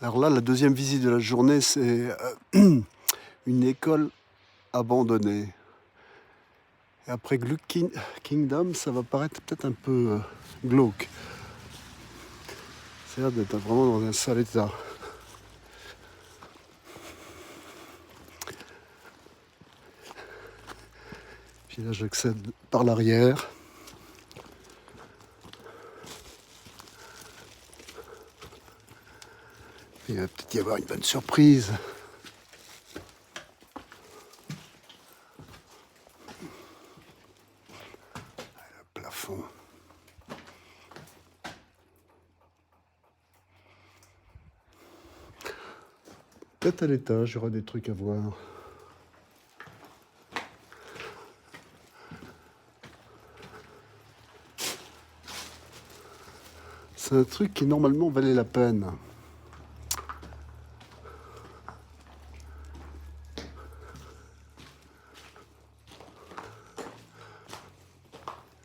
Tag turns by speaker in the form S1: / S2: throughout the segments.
S1: Alors là, la deuxième visite de la journée, c'est une école abandonnée. Et après Kingdom, ça va paraître peut-être un peu glauque. Ça a l'air d'être vraiment dans un sale état. Puis là, j'accède par l'arrière. Il va peut-être y avoir une bonne surprise. Le plafond. Peut-être à l'étage, il y aura des trucs à voir. C'est un truc qui normalement valait la peine.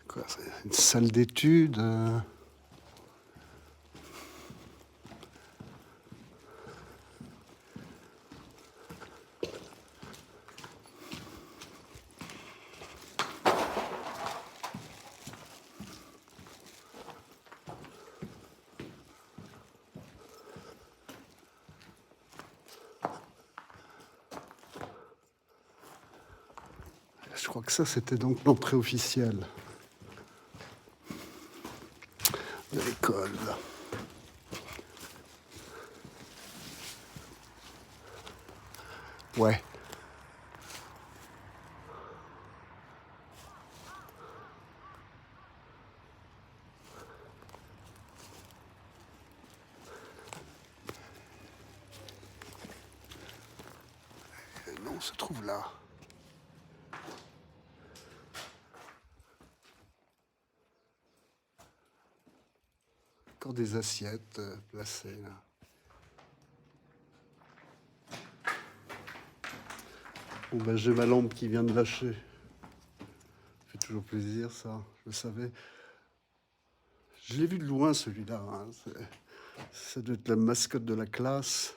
S1: Quoi, c'est une salle d'études. Je crois que ça, c'était donc l'entrée officielle de l'école. Ouais. Et non, on se trouve là. Encore des assiettes placées là. Bon ben, j'ai ma lampe qui vient de lâcher. Ça fait toujours plaisir ça, je le savais. Je l'ai vu de loin celui-là. Hein. Ça doit être la mascotte de la classe.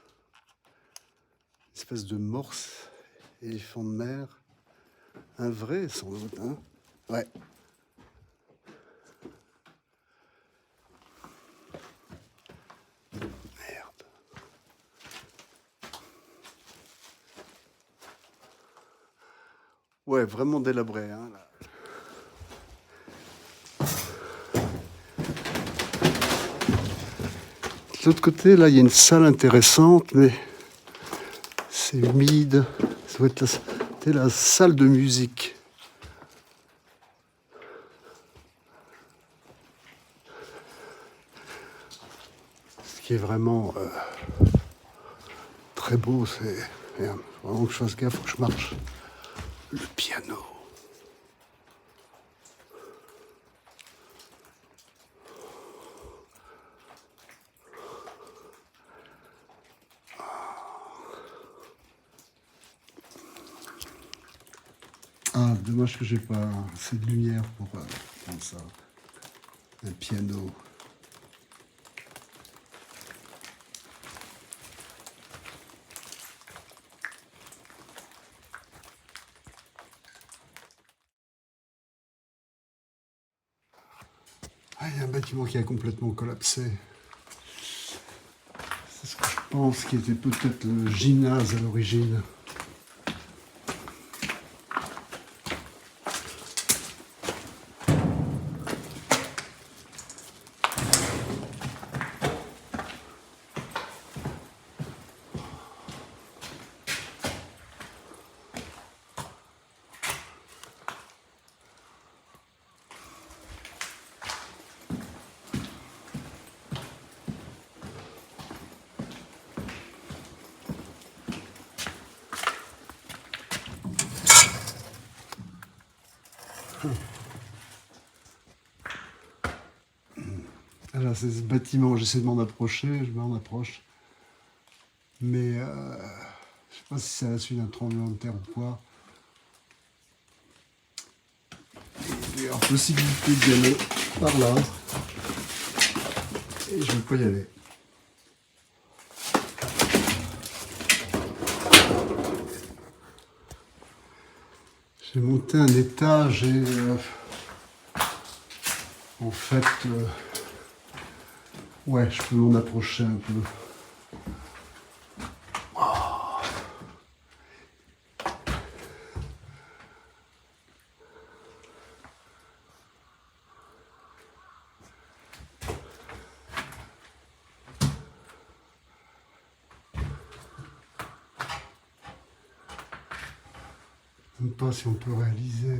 S1: Une espèce de morse, éléphant de mer. Un vrai sans doute. Hein. Ouais. Merde. Ouais, vraiment délabré. Hein, là. De l'autre côté, là, il y a une salle intéressante, mais c'est humide. Ça doit être la salle de musique. Ce qui est vraiment très beau, c'est... Merde, faut vraiment que je fasse gaffe, faut que je marche. Le piano. Ah, dommage que j'ai pas assez de lumière pour prendre ça. Un piano. Ah, il y a un bâtiment qui a complètement collapsé. C'est ce que je pense qui était peut-être le gymnase à l'origine. Alors c'est ce bâtiment, j'essaie de m'en approcher, je m'en approche. Mais je sais pas si c'est à la suite d'un tremblement de terre ou quoi. Il y a possibilité d'y aller par là. Et je ne peux pas y aller. Je vais monter un étage et en fait, ouais, je peux m'en approcher un peu. Je ne sais pas si on peut réaliser.